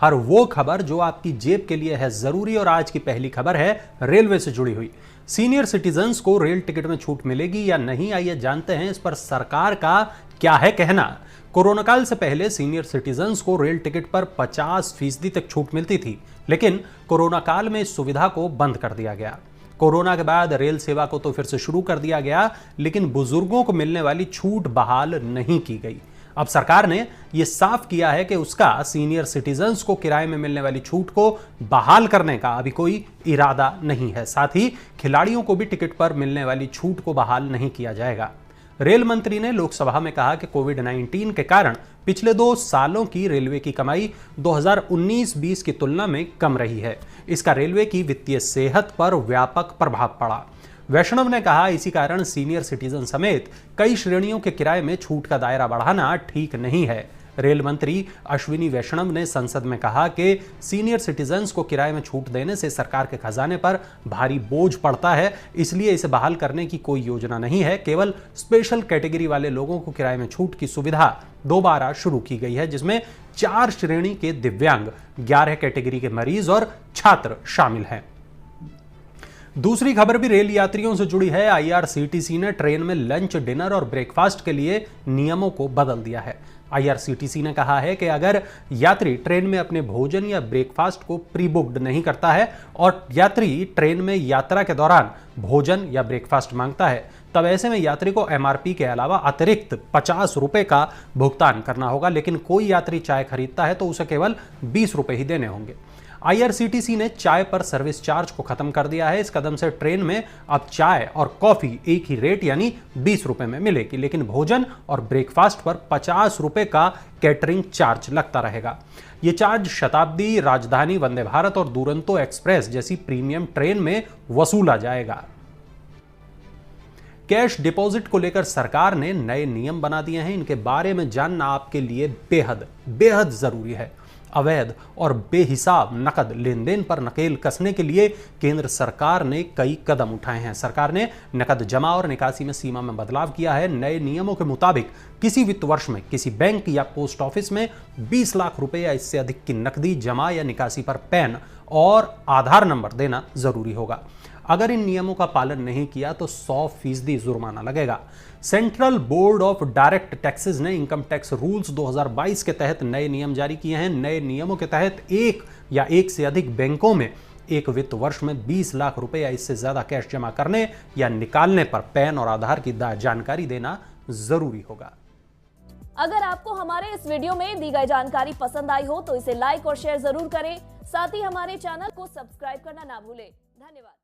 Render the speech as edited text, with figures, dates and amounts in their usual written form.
हर वो खबर जो आपकी जेब के लिए है जरूरी। और आज की पहली खबर है रेलवे से जुड़ी हुई। सीनियर सिटीजन्स को रेल टिकट में छूट मिलेगी या नहीं, आइए जानते हैं इस पर सरकार का क्या है कहना। कोरोना काल से पहले सीनियर सिटीजन्स को रेल टिकट पर 50% तक छूट मिलती थी, लेकिन कोरोना काल में इस सुविधा को बंद कर दिया गया। कोरोना के बाद रेल सेवा को तो फिर से शुरू कर दिया गया, लेकिन बुजुर्गों को मिलने वाली छूट बहाल नहीं की गई। अब सरकार ने यह साफ किया है कि उसका सीनियर सिटीजन्स को किराए में मिलने वाली छूट को बहाल करने का अभी कोई इरादा नहीं है। साथ ही खिलाड़ियों को भी टिकट पर मिलने वाली छूट को बहाल नहीं किया जाएगा। रेल मंत्री ने लोकसभा में कहा कि कोविड-19 के कारण पिछले 2 सालों की रेलवे की कमाई 2019-20 की तुलना में कम रही है। इसका रेलवे की वित्तीय सेहत पर व्यापक प्रभाव पड़ा। वैष्णव ने कहा, इसी कारण सीनियर सिटीजन समेत कई श्रेणियों के किराए में छूट का दायरा बढ़ाना ठीक नहीं है। रेल मंत्री अश्विनी वैष्णव ने संसद में कहा कि सीनियर सिटीजन्स को किराए में छूट देने से सरकार के खजाने पर भारी बोझ पड़ता है, इसलिए इसे बहाल करने की कोई योजना नहीं है। केवल स्पेशल कैटेगरी वाले लोगों को किराए में छूट की सुविधा दोबारा शुरू की गई है, जिसमें 4 श्रेणी के दिव्यांग, 11 कैटेगरी के मरीज और छात्र शामिल हैं। दूसरी खबर भी रेल यात्रियों से जुड़ी है। आईआरसीटीसी ने ट्रेन में लंच, डिनर और ब्रेकफास्ट के लिए नियमों को बदल दिया है। आईआरसीटीसी ने कहा है कि अगर यात्री ट्रेन में अपने भोजन या ब्रेकफास्ट को प्री बुक्ड नहीं करता है और यात्री ट्रेन में यात्रा के दौरान भोजन या ब्रेकफास्ट मांगता है, तब ऐसे में यात्री को एमआरपी के अलावा अतिरिक्त 50 रुपए का भुगतान करना होगा। लेकिन कोई यात्री चाय खरीदता है तो उसे केवल 20 रुपए ही देने होंगे। आईआरसीटीसी ने चाय पर सर्विस चार्ज को खत्म कर दिया है। इस कदम से ट्रेन में अब चाय और कॉफी एक ही रेट यानी 20 रुपए में मिलेगी, लेकिन भोजन और ब्रेकफास्ट पर 50 रुपए का कैटरिंग चार्ज लगता रहेगा। यह चार्ज शताब्दी, राजधानी, वंदे भारत और दुरंतो एक्सप्रेस जैसी प्रीमियम ट्रेन में वसूला जाएगा। कैश डिपॉजिट को लेकर सरकार ने नए नियम बना दिए हैं। इनके बारे में जानना आपके लिए बेहद जरूरी है। अवैध और बेहिसाब नकद लेन देन पर नकेल कसने के लिए केंद्र सरकार ने कई कदम उठाए हैं। सरकार ने नकद जमा और निकासी में सीमा में बदलाव किया है। नए नियमों के मुताबिक किसी वित्त वर्ष में किसी बैंक या पोस्ट ऑफिस में 20 लाख रुपए या इससे अधिक की नकदी जमा या निकासी पर पैन और आधार नंबर देना जरूरी होगा। अगर इन नियमों का पालन नहीं किया तो 100% जुर्माना लगेगा। Central board of direct taxes ने इनकम टैक्स रूल्स 2022 के तहत नए नियम जारी किए हैं। नए नियमों के तहत एक या एक से अधिक बैंकों में एक वित्त वर्ष में 20 लाख रुपए या इससे ज्यादा कैश जमा करने या निकालने पर पैन और आधार की जानकारी देना जरूरी होगा। अगर आपको हमारे इस वीडियो में दी गई जानकारी पसंद आई हो तो इसे लाइक और शेयर जरूर करें। साथ ही हमारे चैनल को सब्सक्राइब करना ना भूलें। धन्यवाद।